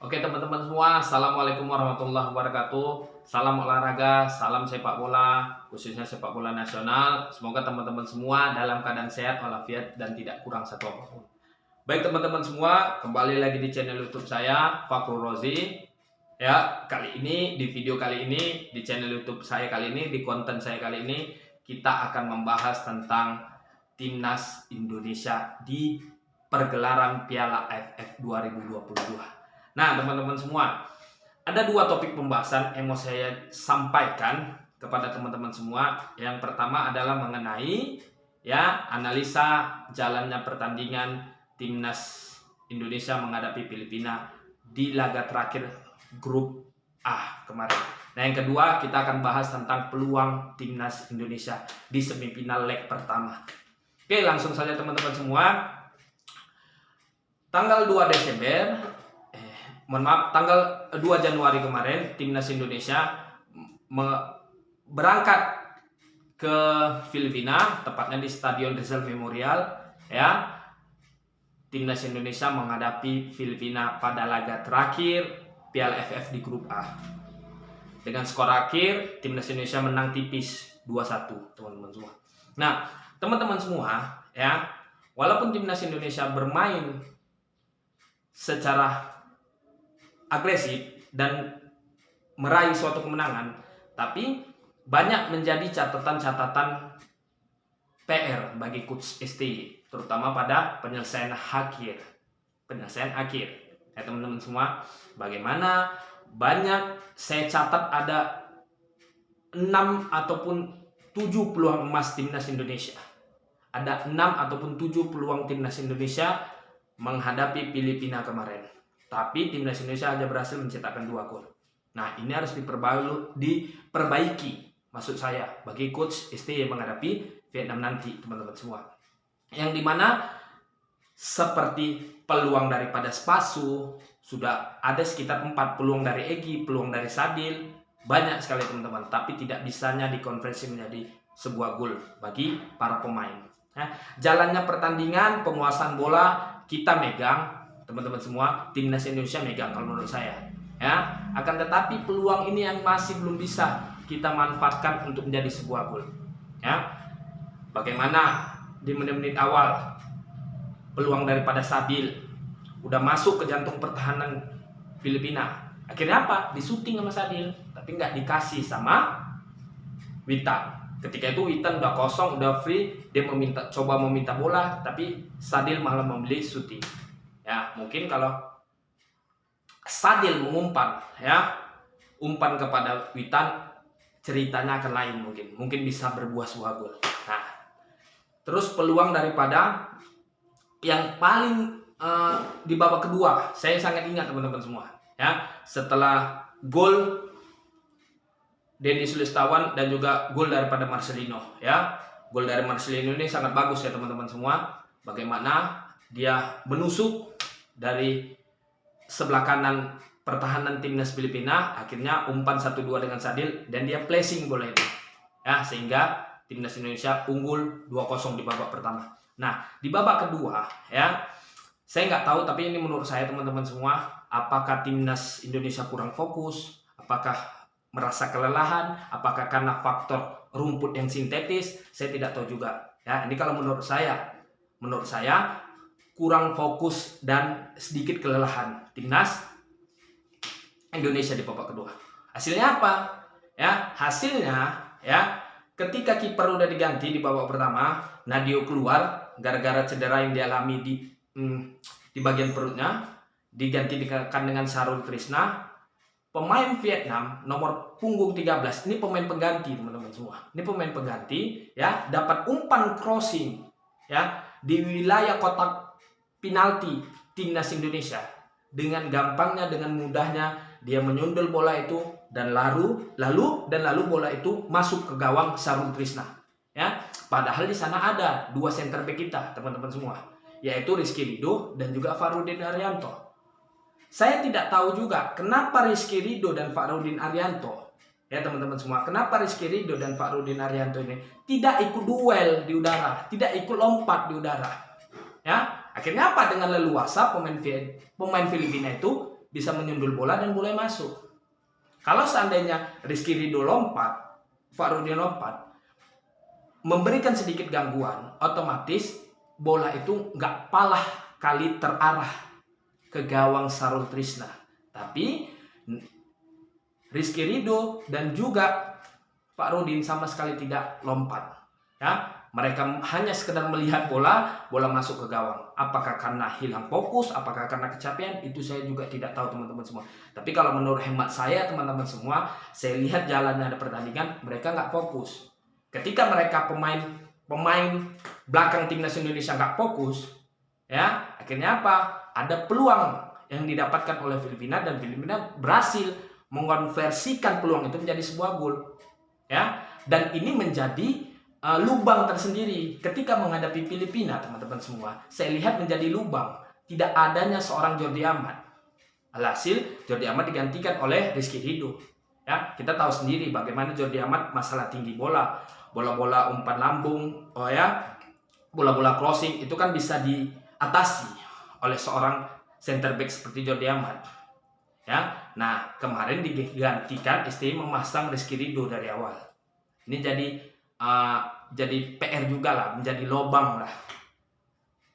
Oke teman-teman semua, Assalamualaikum warahmatullahi wabarakatuh. Salam olahraga, salam sepak bola, khususnya sepak bola nasional. Semoga teman-teman semua dalam keadaan sehat, walafiat, dan tidak kurang satu apapun. Baik teman-teman semua, kembali lagi di channel YouTube saya, Fakrul Rozi. Ya, di video kali ini, di channel YouTube saya kali ini, di konten saya kali ini, kita akan membahas tentang Timnas Indonesia di pergelaran Piala AFF 2022. Nah, teman-teman semua, ada dua topik pembahasan yang mau saya sampaikan kepada teman-teman semua. Yang pertama adalah mengenai analisa jalannya pertandingan Timnas Indonesia menghadapi Filipina di laga terakhir grup A kemarin. Nah, yang kedua kita akan bahas tentang peluang Timnas Indonesia di semifinal leg pertama. Oke, langsung saja teman-teman semua. Tanggal 2 Januari kemarin, Timnas Indonesia berangkat ke Filipina, tepatnya di Stadion Rizal Memorial. Timnas Indonesia menghadapi Filipina pada laga terakhir Piala AFF di grup A. Dengan skor akhir, Timnas Indonesia menang tipis 2-1, teman-teman semua. Nah, teman-teman semua, walaupun Timnas Indonesia bermain secara agresif dan meraih suatu kemenangan, tapi banyak menjadi catatan-catatan PR bagi Coach STY, terutama pada penyelesaian akhir. Teman-teman semua, bagaimana banyak saya catat ada 6 ataupun 7 peluang emas Timnas Indonesia. Ada 6 ataupun 7 peluang Timnas Indonesia menghadapi Filipina kemarin. Tapi Timnas Indonesia hanya berhasil mencetakkan 2 gol. Nah, ini harus diperbaiki, maksud saya, bagi Coach STY yang menghadapi Vietnam nanti, teman-teman semua. Yang dimana seperti peluang daripada Spasu, sudah ada sekitar 4 peluang dari Egy, peluang dari Sadil, banyak sekali teman-teman. Tapi tidak bisanya dikonversi menjadi sebuah gol bagi para pemain. Jalannya pertandingan, penguasaan bola kita megang, teman-teman semua, Timnas Indonesia megang kalau menurut saya. Akan tetapi peluang ini yang masih belum bisa kita manfaatkan untuk menjadi sebuah gol. Bagaimana di menit-menit awal peluang daripada Sadil udah masuk ke jantung pertahanan Filipina. Akhirnya apa? Disuting sama Sadil, tapi nggak dikasih sama Witan. Ketika itu Witan udah kosong, udah free, dia coba meminta bola, tapi Sadil malah membeli shooting. Mungkin kalau Sadil mengumpan umpan kepada Witan, ceritanya akan lain, mungkin bisa berbuah sebuah gol. Nah, terus peluang daripada yang paling di babak kedua, saya sangat ingat teman-teman semua, setelah gol Denny Sulistawan dan juga gol daripada Marcelino, gol dari Marcelino ini sangat bagus ya teman-teman semua. Bagaimana dia menusuk dari sebelah kanan pertahanan Timnas Filipina, akhirnya umpan 1-2 dengan Sadil dan dia placing bola itu, sehingga Timnas Indonesia unggul 2-0 di babak pertama. Nah, di babak kedua, saya nggak tahu, tapi ini menurut saya teman-teman semua, apakah Timnas Indonesia kurang fokus, apakah merasa kelelahan, apakah karena faktor rumput yang sintetis, saya tidak tahu juga. Ini kalau menurut saya kurang fokus dan sedikit kelelahan Timnas Indonesia di babak kedua. Hasilnya apa? Hasilnya ketika kiper udah diganti di babak pertama, Nadio keluar gara-gara cedera yang dialami di bagian perutnya, diganti dengan Sarul Trisna. Pemain Vietnam nomor punggung 13, ini pemain pengganti teman-teman semua. Ini pemain pengganti dapat umpan crossing di wilayah kotak penalti Timnas Indonesia. Dengan gampangnya, dengan mudahnya dia menyundul bola itu dan lalu bola itu masuk ke gawang Sarul Trisna. Padahal di sana ada 2 center back kita, teman-teman semua, yaitu Rizky Ridho dan juga Farudin Arianto. Saya tidak tahu juga kenapa Rizky Ridho dan Farudin Arianto, teman-teman semua, kenapa Rizky Ridho dan Farudin Arianto ini tidak ikut duel di udara, tidak ikut lompat di udara. Akhirnya apa? Dengan leluasa pemain Filipina itu bisa menyundul bola dan bola masuk. Kalau seandainya Rizky Ridho lompat, Fakhrudin lompat, memberikan sedikit gangguan, otomatis bola itu nggak palah kali terarah ke gawang Sarul Trisna. Tapi Rizky Ridho dan juga Fakhrudin sama sekali tidak lompat. Ya, mereka hanya sekedar melihat bola masuk ke gawang. Apakah karena hilang fokus, apakah karena kecapean, itu saya juga tidak tahu teman-teman semua. Tapi kalau menurut hemat saya teman-teman semua, saya lihat jalannya ada pertandingan, mereka nggak fokus. Ketika mereka pemain belakang timnas Indonesia nggak fokus, ya akhirnya apa? Ada peluang yang didapatkan oleh Filipina dan Filipina berhasil mengonversikan peluang itu menjadi sebuah gol. Ya, dan ini menjadi lubang tersendiri ketika menghadapi Filipina, teman-teman semua. Saya lihat menjadi lubang, tidak adanya seorang Jordi Amat. Alhasil Jordi Amat digantikan oleh Rizky Ridho. Ya, kita tahu sendiri bagaimana Jordi Amat masalah tinggi bola, bola-bola umpan lambung, bola-bola crossing itu kan bisa diatasi oleh seorang center back seperti Jordi Amat. Ya, nah kemarin digantikan STI memasang Rizky Ridho dari awal. Ini jadi PR juga lah, menjadi lobang lah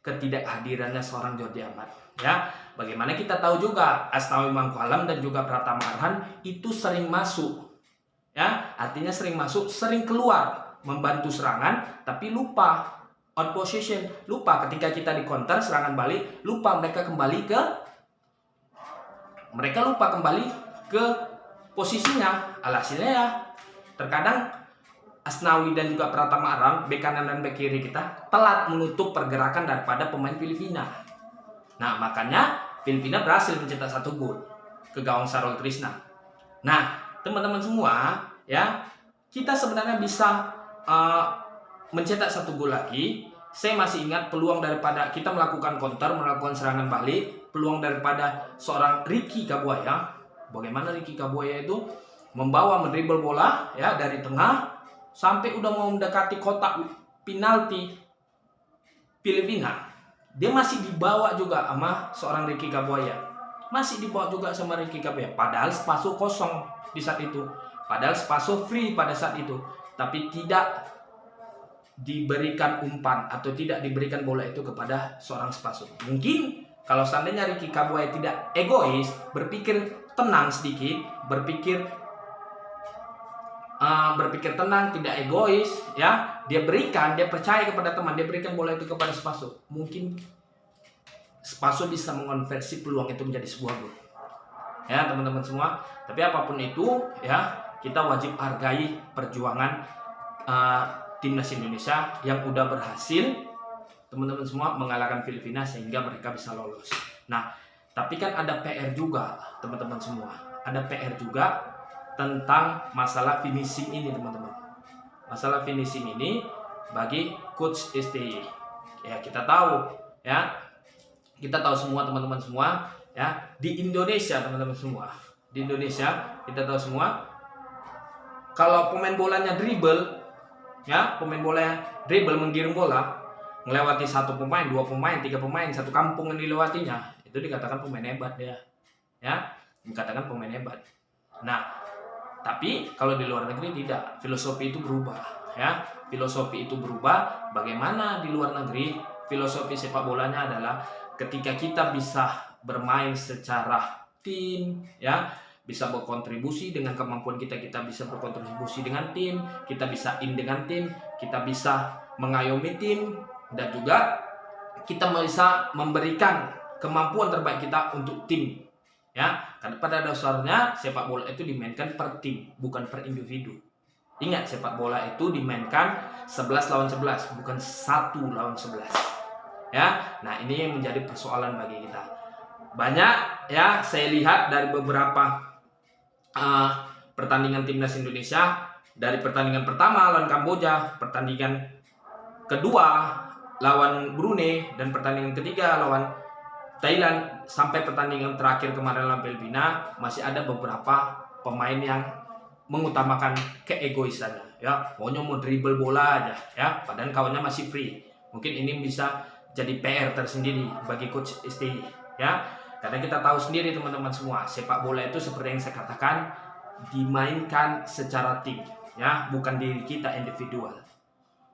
ketidakhadirannya seorang Jordi Amat. Ya, bagaimana kita tahu juga Asnawi Mangkualam dan juga Pratama Arhan itu sering masuk. Ya, artinya sering masuk, sering keluar membantu serangan, tapi lupa out position, lupa ketika kita di counter serangan balik, lupa mereka lupa kembali ke posisinya. Alhasilnya ya terkadang Asnawi dan juga Pratama Arhan, bek kanan dan bek kiri kita telat menutup pergerakan daripada pemain Filipina. Nah, makanya Filipina berhasil mencetak 1 gol ke gawang Sarul Trisna. Nah, teman-teman semua, ya, kita sebenarnya bisa mencetak 1 gol lagi. Saya masih ingat peluang daripada kita melakukan counter, melakukan serangan balik, peluang daripada seorang Ricky Kabuaya. Bagaimana Ricky Kabuaya itu membawa mendribble bola ya dari tengah sampai udah mau mendekati kotak penalti Filipina. Dia masih dibawa juga sama seorang Ricky Kabuaya. Masih dibawa juga sama Ricky Kabuaya. Padahal spaso kosong di saat itu. Padahal spaso free pada saat itu. Tapi tidak diberikan umpan atau tidak diberikan bola itu kepada seorang spaso. Mungkin kalau seandainya Ricky Kabuaya tidak egois, berpikir tenang sedikit, berpikir tenang, tidak egois, ya, dia percaya kepada teman, dia berikan bola itu kepada Spaso. Mungkin Spaso bisa mengonversi peluang itu menjadi sebuah gol. Ya, teman-teman semua. Tapi apapun itu, ya, kita wajib hargai perjuangan timnas Indonesia yang udah berhasil, teman-teman semua, mengalahkan Filipina sehingga mereka bisa lolos. Nah, tapi kan ada PR juga, teman-teman semua. Ada PR juga tentang masalah finishing ini, teman-teman. Masalah finishing ini bagi coach STY. Ya, kita tahu, ya. Kita tahu semua, teman-teman semua, ya, di Indonesia, teman-teman semua. Di Indonesia, kita tahu semua kalau pemain bolanya dribble, ya, pemain bola dribble menggiring bola, melewati 1 pemain, 2 pemain, 3 pemain, 1 kampung yang dilewatinya, itu dikatakan pemain hebat dia. Ya, dikatakan pemain hebat. Nah, tapi kalau di luar negeri tidak, filosofi itu berubah, ya. Filosofi itu berubah. Bagaimana di luar negeri? Filosofi sepak bolanya adalah ketika kita bisa bermain secara tim, ya, bisa berkontribusi dengan kemampuan kita bisa berkontribusi dengan tim, kita bisa dengan tim, kita bisa mengayomi tim, dan juga kita bisa memberikan kemampuan terbaik kita untuk tim. Ya, karena pada dasarnya sepak bola itu dimainkan per tim, bukan per individu. Ingat, sepak bola itu dimainkan 11 lawan 11, bukan 1 lawan 11. Ya, nah ini yang menjadi persoalan bagi kita. Banyak, ya, saya lihat dari beberapa pertandingan timnas Indonesia, dari pertandingan pertama lawan Kamboja, pertandingan kedua lawan Brunei, dan pertandingan ketiga lawan Thailand, sampai pertandingan terakhir kemarin lawan Filipina, masih ada beberapa pemain yang mengutamakan keegoisannya, ya, maunya mau dribble bola aja, ya, padahal kawannya masih free. Mungkin ini bisa jadi PR tersendiri bagi coach STY, ya, Karena kita tahu sendiri teman-teman semua, sepak bola itu seperti yang saya katakan, dimainkan secara tim, ya, bukan diri kita individual.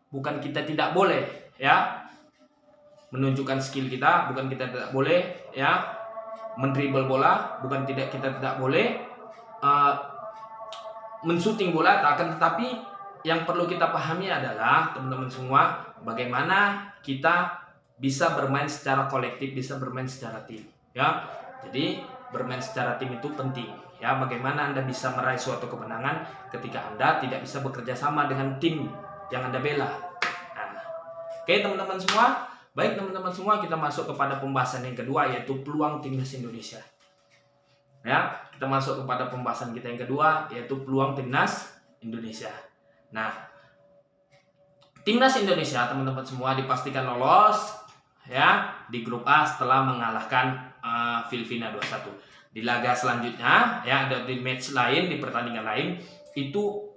Bukan kita tidak boleh, ya, menunjukkan skill kita, bukan kita tidak boleh, ya, mendribble bola, bukan kita tidak boleh menshooting bola, akan tetapi yang perlu kita pahami adalah teman-teman semua, bagaimana kita bisa bermain secara kolektif, bisa bermain secara tim, ya. Jadi bermain secara tim itu penting, ya. Bagaimana Anda bisa meraih suatu kemenangan ketika Anda tidak bisa bekerja sama dengan tim yang Anda bela. Nah, oke teman-teman semua, baik teman-teman semua, kita masuk kepada pembahasan yang kedua, yaitu peluang timnas Indonesia. Ya, kita masuk kepada pembahasan kita yang kedua, yaitu peluang timnas Indonesia. Nah, timnas Indonesia teman-teman semua dipastikan lolos, ya, di grup A setelah mengalahkan Filipina 2-1. Di laga selanjutnya, ya, ada di match lain, di pertandingan lain, itu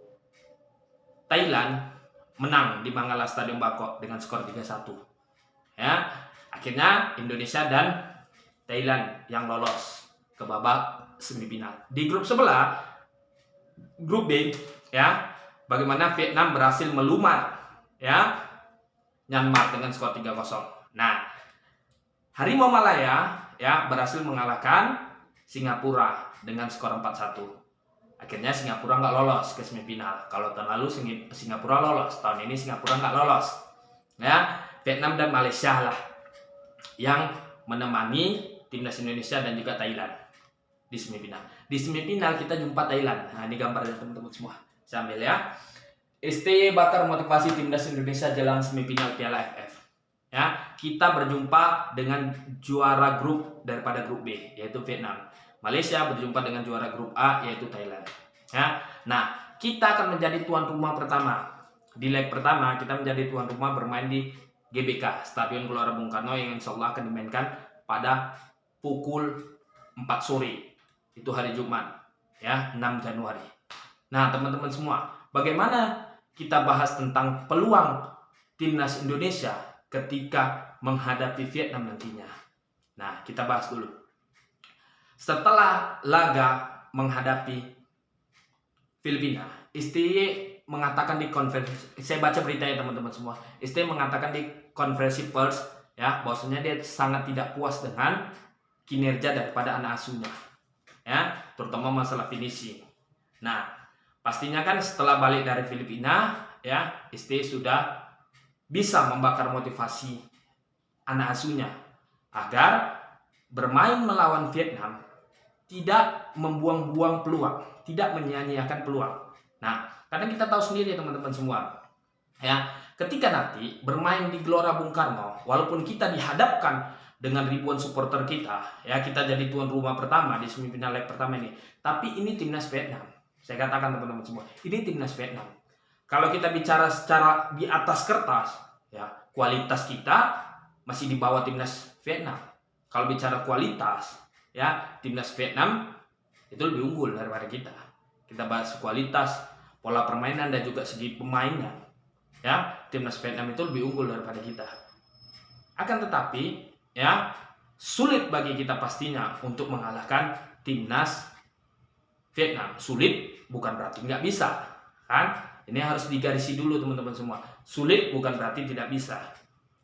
Thailand menang di Mangala Stadium Bangkok dengan skor 3-1. Ya, akhirnya Indonesia dan Thailand yang lolos ke babak semifinal. Di grup sebelah, grup B, ya, bagaimana Vietnam berhasil melumat, ya, Myanmar dengan skor 3-0. Nah, Harimau Malaya, ya, berhasil mengalahkan Singapura dengan skor 4-1. Akhirnya Singapura nggak lolos ke semifinal. Kalau tahun lalu Singapura lolos, tahun ini Singapura nggak lolos. Ya, Vietnam dan Malaysia lah yang menemani timnas Indonesia dan juga Thailand di semifinal. Di semifinal kita jumpa Thailand. Nah, ini gambarnya teman-teman semua. Saya ambil, ya. ST bakar motivasi timnas Indonesia jelang semifinal Piala AFF. Ya, kita berjumpa dengan juara grup daripada grup B, yaitu Vietnam. Malaysia berjumpa dengan juara grup A, yaitu Thailand. Ya, nah, kita akan menjadi tuan rumah pertama. Di leg pertama kita menjadi tuan rumah bermain di GBK, Stadion Gelora Bung Karno, yang insya Allah akan dimainkan pada pukul 4 sore. Itu hari Jumat, ya, 6 Januari. Nah, teman-teman semua, bagaimana kita bahas tentang peluang timnas Indonesia ketika menghadapi Vietnam nantinya. Nah, kita bahas dulu. Setelah laga menghadapi Filipina, STY mengatakan di konferensi, saya baca beritanya teman-teman semua, STY mengatakan di konferensi pers, ya, bahwasanya dia sangat tidak puas dengan kinerja daripada anak asuhnya, ya, terutama masalah finishing. Nah, pastinya kan setelah balik dari Filipina, ya, STY sudah bisa membakar motivasi anak asuhnya agar bermain melawan Vietnam tidak membuang-buang peluang, tidak menyia-nyiakan peluang. Nah, karena kita tahu sendiri teman-teman semua, ya, ketika nanti bermain di Gelora Bung Karno, walaupun kita dihadapkan dengan ribuan supporter kita, ya, kita jadi tuan rumah pertama di semifinal leg pertama ini, tapi ini timnas Vietnam. Saya katakan teman-teman semua, ini timnas Vietnam. Kalau kita bicara secara di atas kertas, ya, kualitas kita masih di bawah timnas Vietnam. Kalau bicara kualitas, ya, timnas Vietnam itu lebih unggul daripada kita. Kita bahas kualitas, pola permainan, dan juga segi pemainnya, ya, timnas Vietnam itu lebih unggul daripada kita. Akan tetapi, ya, sulit bagi kita pastinya untuk mengalahkan timnas Vietnam. Sulit bukan berarti nggak bisa, kan? Ini harus digarisi dulu teman-teman semua. Sulit bukan berarti tidak bisa,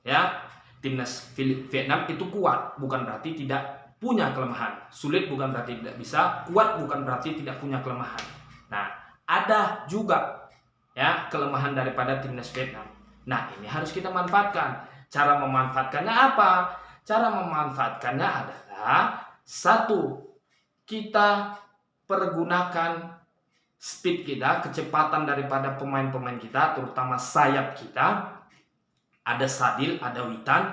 ya. Timnas Vietnam itu kuat, bukan berarti tidak punya kelemahan. Sulit bukan berarti tidak bisa, kuat bukan berarti tidak punya kelemahan. Nah, ada juga, ya, kelemahan daripada timnas Vietnam. Nah, ini harus kita manfaatkan. Cara memanfaatkannya apa? Cara memanfaatkannya adalah, satu, kita pergunakan speed kita, kecepatan daripada pemain-pemain kita, terutama sayap kita. Ada Sadil, ada Witan,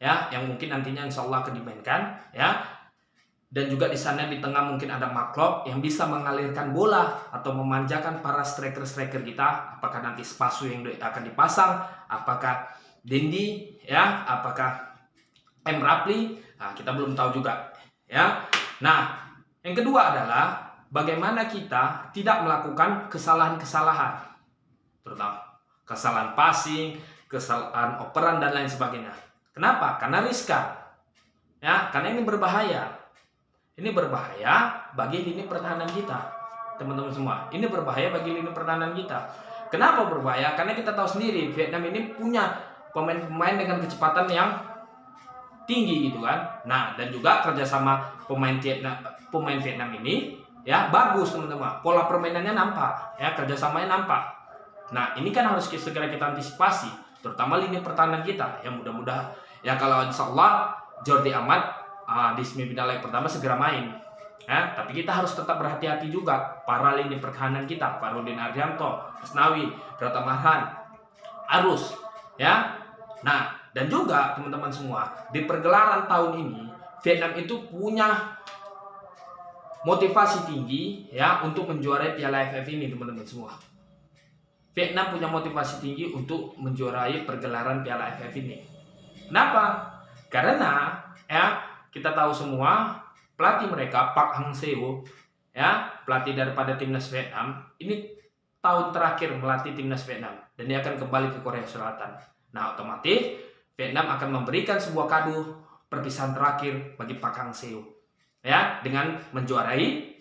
ya, yang mungkin nantinya insya Allah akan dimainkan, ya. Dan juga di sana di tengah mungkin ada Maklok yang bisa mengalirkan bola atau memanjakan para striker-striker kita. Apakah nanti Spasu yang akan dipasang, apakah Dendi, ya, apakah M. Rapli, nah, kita belum tahu juga, ya. Nah, yang kedua adalah bagaimana kita tidak melakukan kesalahan-kesalahan, terutama kesalahan passing, kesalahan operan, dan lain sebagainya. Kenapa? Karena riskan, ya, karena ini berbahaya. Ini berbahaya bagi lini pertahanan kita, teman-teman semua. Ini berbahaya bagi lini pertahanan kita. Kenapa berbahaya? Karena kita tahu sendiri Vietnam ini punya pemain-pemain dengan kecepatan yang tinggi gitu kan. Nah, dan juga kerjasama pemain Vietnam ini ya bagus teman-teman. Pola permainannya nampak, ya kerjasamanya nampak. Nah, ini kan harus segera kita antisipasi, terutama lini pertahanan kita. Yang mudah-mudahan ya kalau insya Allah Jordi Amat di semifinal leg pertama segera main. Ya, tapi kita harus tetap berhati-hati juga para lini pertahanan kita, Farudin Ardianto, Asnawi, Pratama Arhan, Arus, ya. Nah, dan juga teman-teman semua, di pergelaran tahun ini Vietnam itu punya motivasi tinggi ya untuk menjuarai Piala AFF ini, teman-teman semua. Vietnam punya motivasi tinggi untuk menjuarai pergelaran Piala AFF ini. Kenapa? Karena ya kita tahu semua pelatih mereka Park Hang-seo ya, pelatih daripada timnas Vietnam ini tahun terakhir melatih timnas Vietnam dan dia akan kembali ke Korea Selatan. Nah, otomatis Vietnam akan memberikan sebuah kado perpisahan terakhir bagi Park Hang-seo ya dengan menjuarai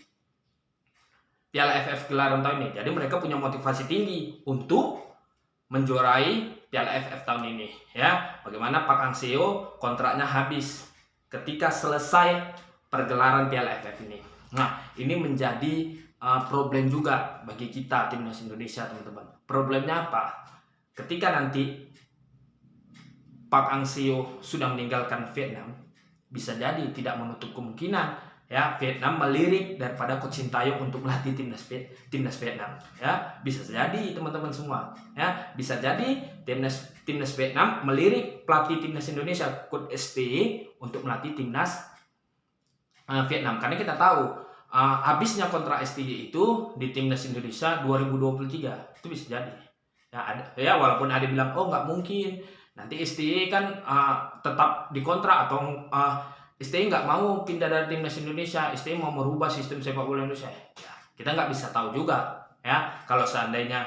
Piala AFF gelaran tahun ini. Jadi mereka punya motivasi tinggi untuk menjuarai Piala AFF tahun ini ya. Bagaimana Park Hang-seo kontraknya habis ketika selesai pergelaran Piala AFF ini. Nah, ini menjadi problem juga bagi kita timnas Indonesia, teman-teman. Problemnya apa? Ketika nanti Park Hang-seo sudah meninggalkan Vietnam, bisa jadi tidak menutup kemungkinan ya Vietnam melirik daripada Coach Sintayong untuk melatih timnas Vietnam. Ya, bisa jadi teman-teman semua. Ya, bisa jadi timnas Vietnam melirik pelatih timnas Indonesia Coach STY untuk melatih timnas Vietnam. Karena kita tahu habisnya kontrak STY itu di timnas Indonesia 2023. Itu bisa jadi. Ya, walaupun ada bilang oh nggak mungkin. Nanti STY kan tetap dikontrak atau STY nggak mau pindah dari timnas Indonesia, STY mau merubah sistem sepak bola Indonesia. Ya, kita nggak bisa tahu juga ya. Kalau seandainya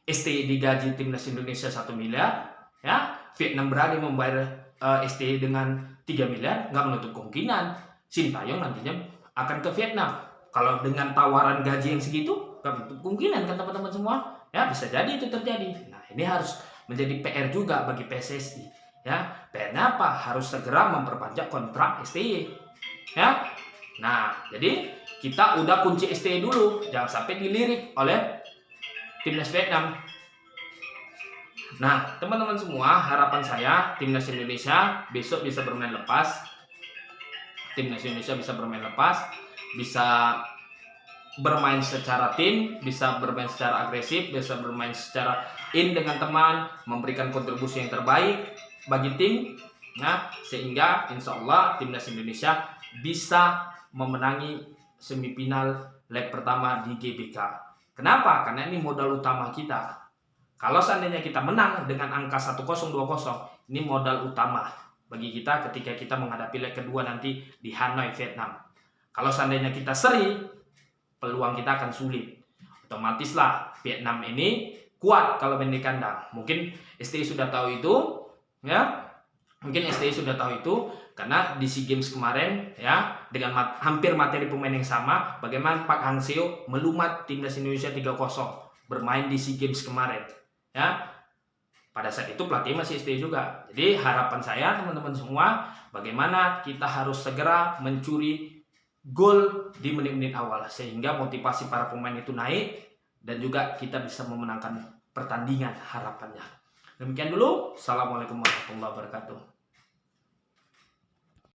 STY digaji timnas Indonesia 1 miliar, ya Vietnam berani membayar STY dengan 3 miliar, nggak menutup kemungkinan Sintayong nantinya akan ke Vietnam. Kalau dengan tawaran gaji yang segitu, nggak menutup kemungkinan kan teman-teman semua. Ya bisa jadi itu terjadi. Nah, ini harus menjadi PR juga bagi PSSI. Ya, PR-nya apa? Harus segera memperpanjang kontrak STY. Ya. Nah, jadi kita udah kunci STY dulu, jangan sampai dilirik oleh timnas Vietnam. Nah, teman-teman semua, harapan saya timnas Indonesia besok bisa bermain lepas. Timnas Indonesia bisa bermain lepas, bisa bermain secara tim, bisa bermain secara agresif, bisa bermain secara dengan teman, memberikan kontribusi yang terbaik bagi tim, nah sehingga insya Allah timnas Indonesia bisa memenangi semifinal leg pertama di GBK. Kenapa? Karena ini modal utama kita. Kalau seandainya kita menang dengan angka 1-0, 2-0, ini modal utama bagi kita ketika kita menghadapi leg kedua nanti di Hanoi, Vietnam. Kalau seandainya kita seri, peluang kita akan sulit. Otomatislah Vietnam ini kuat kalau main di kandang. Mungkin STY sudah tahu itu, ya. Mungkin STY sudah tahu itu karena di SEA Games kemarin, ya, dengan hampir materi pemain yang sama, bagaimana Park Hang-seo melumat timnas Indonesia 3-0 bermain di SEA Games kemarin, ya. Pada saat itu pelatih masih STY juga. Jadi harapan saya teman-teman semua, bagaimana kita harus segera mencuri gol di menit-menit awal sehingga motivasi para pemain itu naik dan juga kita bisa memenangkan pertandingan harapannya. Demikian dulu. Assalamualaikum warahmatullahi wabarakatuh.